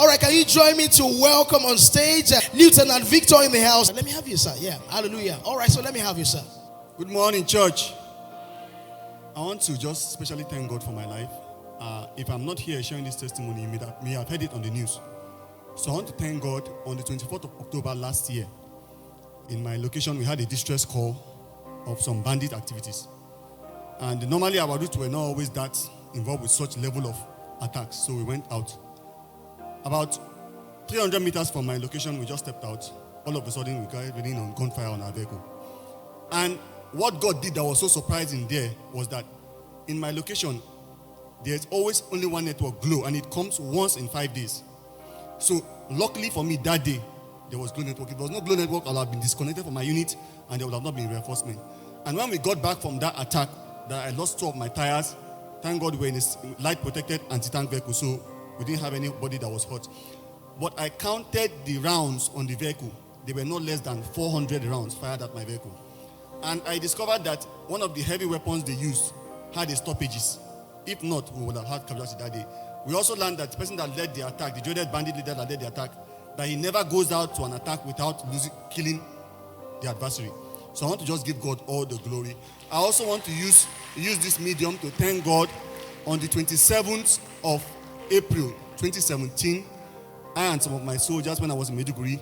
All right, can you join me to welcome on stage Lieutenant Victor in the house? Let me have you, sir. Yeah, hallelujah. All right, so let me have you, sir. Good morning, church. I want to just especially thank God for my life. If I'm not here sharing this testimony, you may have heard it on the news. So I want to thank God. On the 24th of October last year, in my location, we had a distress call of some bandit activities. And normally our routes were not always that involved with such level of attacks. So we went out. About 300 meters from my location, we just stepped out. All of a sudden, we got reading on gunfire on our vehicle. And what God did that was so surprising there was that in my location, there's always only one network, Glow, and it comes once in 5 days. So luckily for me, that day, there was Glow network. If there was no Glow network, I would have been disconnected from my unit and there would have not been reinforcement. And when we got back from that attack, that I lost 2 of my tires, thank God we're in a light protected anti-tank vehicle, so we didn't have anybody that was hurt. But I counted the rounds on the vehicle. There were no less than 400 rounds fired at my vehicle. And I discovered that one of the heavy weapons they used had a stoppages. If not, we would have had casualty that day. We also learned that the person that led the attack, the dreaded bandit leader that led the attack, that he never goes out to an attack without killing the adversary. So I want to just give God all the glory. I also want to use this medium to thank God. On the 27th of April 2017, I and some of my soldiers, when I was in Maiduguri,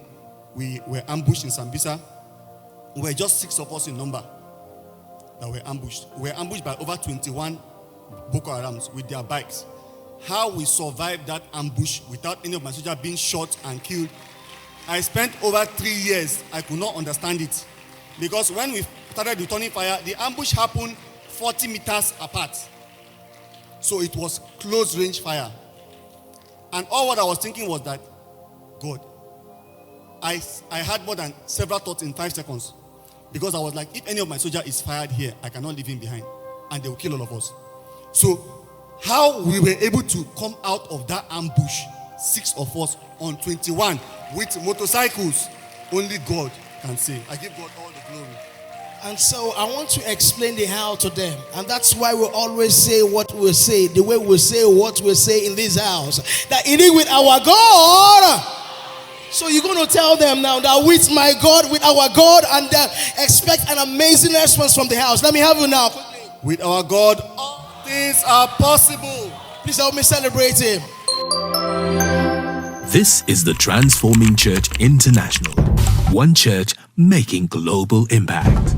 we were ambushed in Sambisa. We were just 6 of us in number that were ambushed. We were ambushed by over 21 Boko Harams with their bikes. How we survived that ambush without any of my soldiers being shot and killed, I spent over 3 years. I could not understand it. Because when we started returning fire, the ambush happened 40 meters apart. So it was close range fire. And all what I was thinking was that, God, I had more than several thoughts in 5 seconds. Because I was like, if any of my soldier is fired here, I cannot leave him behind. And they will kill all of us. So how we were able to come out of that ambush, 6 of us on 21 with motorcycles, only God can say. I give God all the glory. And so I want to explain the how to them. And that's why we always say what we say, the way we say what we say in this house. That it is with our God. So you're going to tell them now that with my God, with our God, and expect an amazing response from the house. Let me have you now. With our God, all things are possible. Please help me celebrate him. This is the Transforming Church International. One church making global impact.